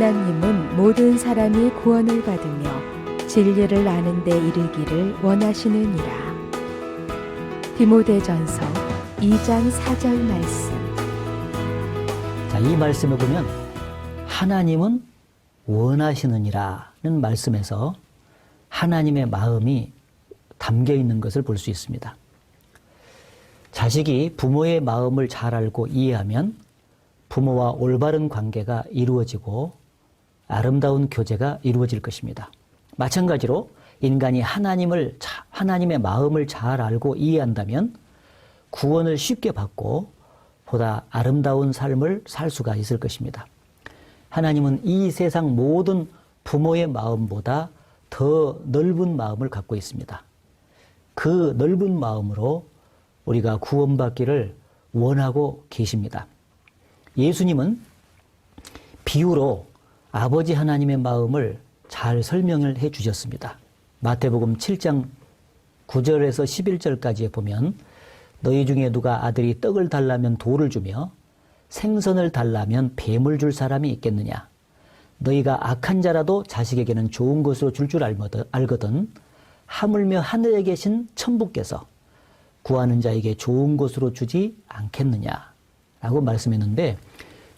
하나님은 모든 사람이 구원을 받으며 진리를 아는 데 이르기를 원하시느니라. 디모데전서 2장 4절 말씀. 자, 이 말씀에 보면 하나님은 원하시느니라는 말씀에서 하나님의 마음이 담겨 있는 것을 볼 수 있습니다. 자식이 부모의 마음을 잘 알고 이해하면 부모와 올바른 관계가 이루어지고 아름다운 교제가 이루어질 것입니다. 마찬가지로 인간이 하나님의 마음을 잘 알고 이해한다면 구원을 쉽게 받고 보다 아름다운 삶을 살 수가 있을 것입니다. 하나님은 이 세상 모든 부모의 마음보다 더 넓은 마음을 갖고 있습니다. 그 넓은 마음으로 우리가 구원받기를 원하고 계십니다. 예수님은 비유로 아버지 하나님의 마음을 잘 설명을 해 주셨습니다. 마태복음 7장 9절에서 11절까지에 보면 너희 중에 누가 아들이 떡을 달라면 돌을 주며 생선을 달라면 뱀을 줄 사람이 있겠느냐. 너희가 악한 자라도 자식에게는 좋은 것으로 줄 알거든 하물며 하늘에 계신 천부께서 구하는 자에게 좋은 것으로 주지 않겠느냐 라고 말씀했는데,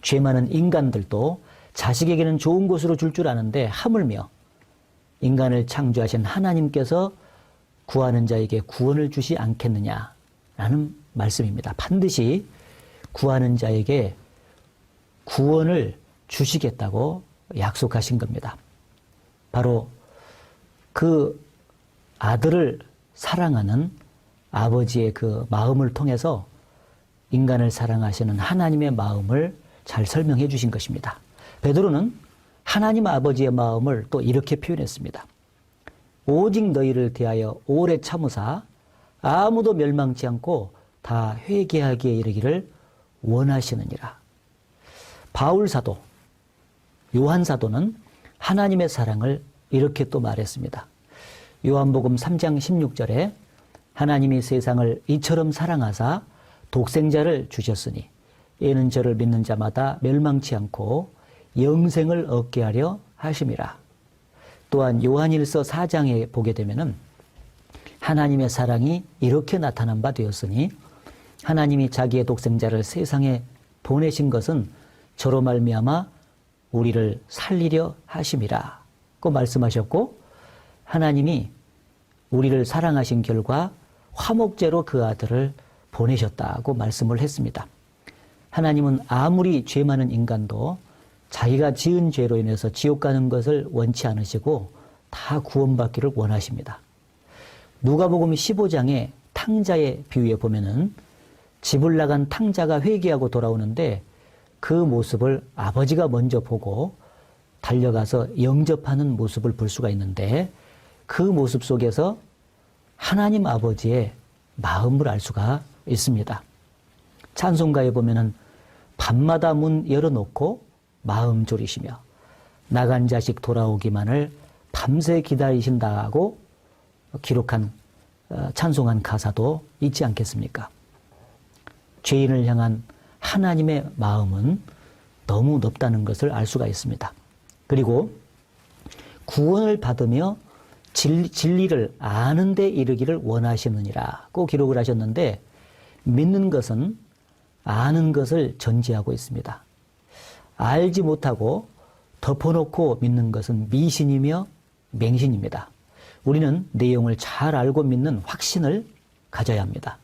죄 많은 인간들도 자식에게는 좋은 것으로 줄 아는데 하물며 인간을 창조하신 하나님께서 구하는 자에게 구원을 주시 않겠느냐라는 말씀입니다. 반드시 구하는 자에게 구원을 주시겠다고 약속하신 겁니다. 바로 그 아들을 사랑하는 아버지의 그 마음을 통해서 인간을 사랑하시는 하나님의 마음을 잘 설명해 주신 것입니다. 베드로는 하나님 아버지의 마음을 또 이렇게 표현했습니다. 오직 너희를 대하여 오래 참으사 아무도 멸망치 않고 다 회개하기에 이르기를 원하시느니라. 바울 사도, 요한 사도는 하나님의 사랑을 이렇게 또 말했습니다. 요한복음 3장 16절에 하나님이 세상을 이처럼 사랑하사 독생자를 주셨으니 이는 저를 믿는 자마다 멸망치 않고 영생을 얻게 하려 하심이라. 또한 요한일서 4장에 보게 되면은 하나님의 사랑이 이렇게 나타난 바 되었으니 하나님이 자기의 독생자를 세상에 보내신 것은 저로 말미암아 우리를 살리려 하심이라 고 말씀하셨고, 하나님이 우리를 사랑하신 결과 화목제로 그 아들을 보내셨다고 말씀을 했습니다. 하나님은 아무리 죄 많은 인간도 자기가 지은 죄로 인해서 지옥 가는 것을 원치 않으시고 다 구원받기를 원하십니다. 누가복음 15장의 탕자의 비유에 보면은 집을 나간 탕자가 회개하고 돌아오는데 그 모습을 아버지가 먼저 보고 달려가서 영접하는 모습을 볼 수가 있는데, 그 모습 속에서 하나님 아버지의 마음을 알 수가 있습니다. 찬송가에 보면은 밤마다 문 열어놓고 마음 졸이시며 나간 자식 돌아오기만을 밤새 기다리신다고 기록한 찬송한 가사도 있지 않겠습니까? 죄인을 향한 하나님의 마음은 너무 높다는 것을 알 수가 있습니다. 그리고 구원을 받으며 진리를 아는 데 이르기를 원하시느니라고 기록을 하셨는데, 믿는 것은 아는 것을 전제하고 있습니다. 알지 못하고 덮어놓고 믿는 것은 미신이며 맹신입니다. 우리는 내용을 잘 알고 믿는 확신을 가져야 합니다.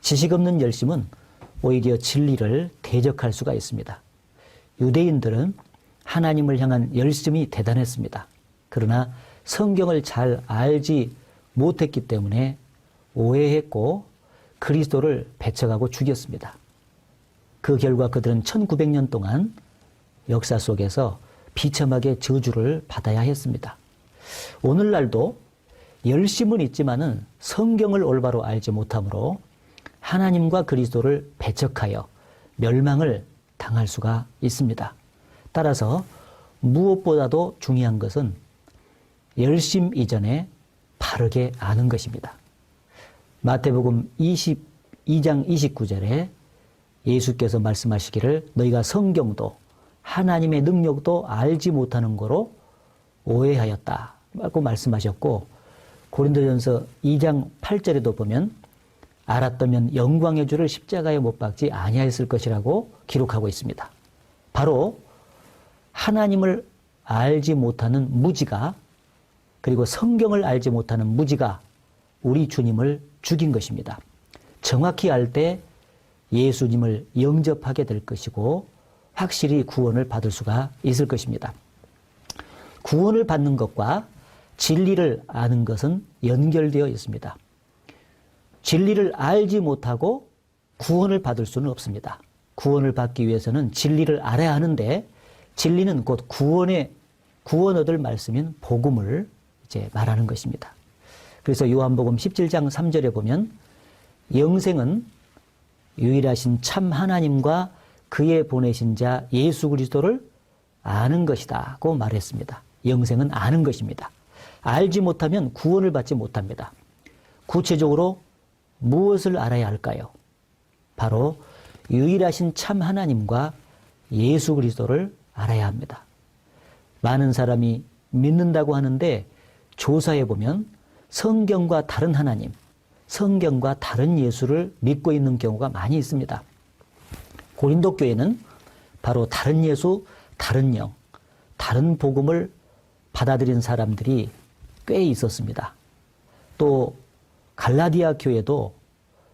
지식 없는 열심은 오히려 진리를 대적할 수가 있습니다. 유대인들은 하나님을 향한 열심이 대단했습니다. 그러나 성경을 잘 알지 못했기 때문에 오해했고 그리스도를 배척하고 죽였습니다. 그 결과 그들은 1900년 동안 역사 속에서 비참하게 저주를 받아야 했습니다. 오늘날도 열심은 있지만은 성경을 올바로 알지 못함으로 하나님과 그리스도를 배척하여 멸망을 당할 수가 있습니다. 따라서 무엇보다도 중요한 것은 열심 이전에 바르게 아는 것입니다. 마태복음 22장 29절에 예수께서 말씀하시기를 너희가 성경도 하나님의 능력도 알지 못하는 거로 오해하였다고 말씀하셨고, 고린도전서 2장 8절에도 보면 알았다면 영광의 주를 십자가에 못 박지 아니하였을 것이라고 기록하고 있습니다. 바로 하나님을 알지 못하는 무지가, 그리고 성경을 알지 못하는 무지가 우리 주님을 죽인 것입니다. 정확히 알 때 예수님을 영접하게 될 것이고 확실히 구원을 받을 수가 있을 것입니다. 구원을 받는 것과 진리를 아는 것은 연결되어 있습니다. 진리를 알지 못하고 구원을 받을 수는 없습니다. 구원을 받기 위해서는 진리를 알아야 하는데, 진리는 곧 구원 얻을 말씀인 복음을 이제 말하는 것입니다. 그래서 요한복음 17장 3절에 보면 영생은 유일하신 참 하나님과 그의 보내신 자 예수 그리스도를 아는 것이다고 말했습니다. 영생은 아는 것입니다. 알지 못하면 구원을 받지 못합니다. 구체적으로 무엇을 알아야 할까요? 바로 유일하신 참 하나님과 예수 그리스도를 알아야 합니다. 많은 사람이 믿는다고 하는데 조사해 보면 성경과 다른 하나님, 성경과 다른 예수를 믿고 있는 경우가 많이 있습니다. 고린도 교회는 바로 다른 예수, 다른 영, 다른 복음을 받아들인 사람들이 꽤 있었습니다. 또 갈라디아 교회도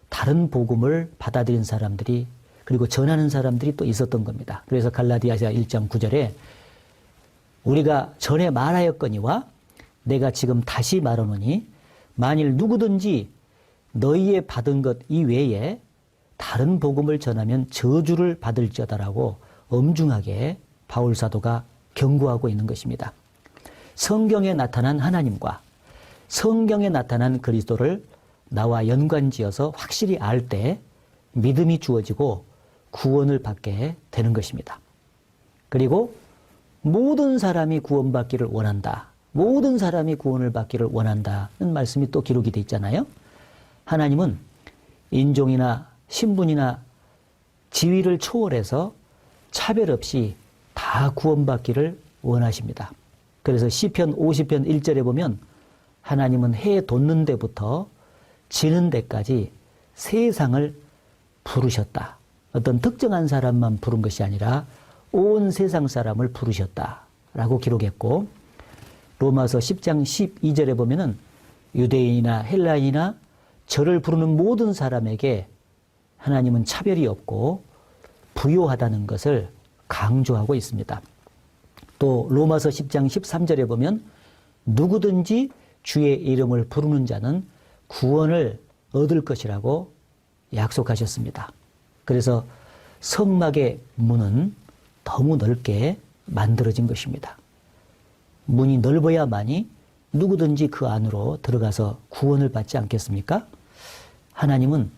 다른 복음을 받아들인 사람들이, 그리고 전하는 사람들이 또 있었던 겁니다. 그래서 갈라디아서 1장 9절에 우리가 전에 말하였거니와 내가 지금 다시 말하노니 만일 누구든지 너희의 받은 것 이외에 다른 복음을 전하면 저주를 받을지어다라고 엄중하게 바울 사도가 경고하고 있는 것입니다. 성경에 나타난 하나님과 성경에 나타난 그리스도를 나와 연관지어서 확실히 알 때 믿음이 주어지고 구원을 받게 되는 것입니다. 그리고 모든 사람이 구원받기를 원한다. 모든 사람이 구원을 받기를 원한다는 말씀이 또 기록이 되어 있잖아요. 하나님은 인종이나 신분이나 지위를 초월해서 차별 없이 다 구원받기를 원하십니다. 그래서 시편 50편 1절에 보면 하나님은 해 돋는 데부터 지는 데까지 세상을 부르셨다. 어떤 특정한 사람만 부른 것이 아니라 온 세상 사람을 부르셨다라고 기록했고, 로마서 10장 12절에 보면은 유대인이나 헬라인이나 저를 부르는 모든 사람에게 하나님은 차별이 없고 부요하다는 것을 강조하고 있습니다. 또 로마서 10장 13절에 보면 누구든지 주의 이름을 부르는 자는 구원을 얻을 것이라고 약속하셨습니다. 그래서 성막의 문은 너무 넓게 만들어진 것입니다. 문이 넓어야만이 누구든지 그 안으로 들어가서 구원을 받지 않겠습니까? 하나님은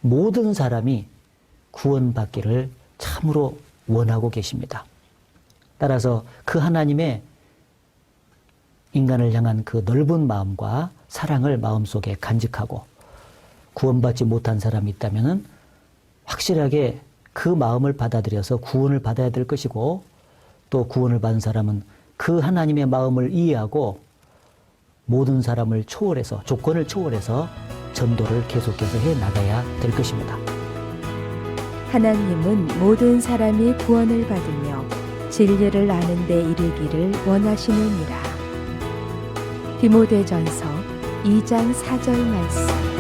모든 사람이 구원받기를 참으로 원하고 계십니다. 따라서 그 하나님의 인간을 향한 그 넓은 마음과 사랑을 마음속에 간직하고 구원받지 못한 사람이 있다면 확실하게 그 마음을 받아들여서 구원을 받아야 될 것이고, 또 구원을 받은 사람은 그 하나님의 마음을 이해하고 모든 사람을 초월해서, 조건을 초월해서 전도를 계속해서 해 나가야 될 것입니다. 하나님은 모든 사람이 구원을 받으며 진리를 아는 데 이르기를 원하시느니라. 디모데전서 2장 4절 말씀.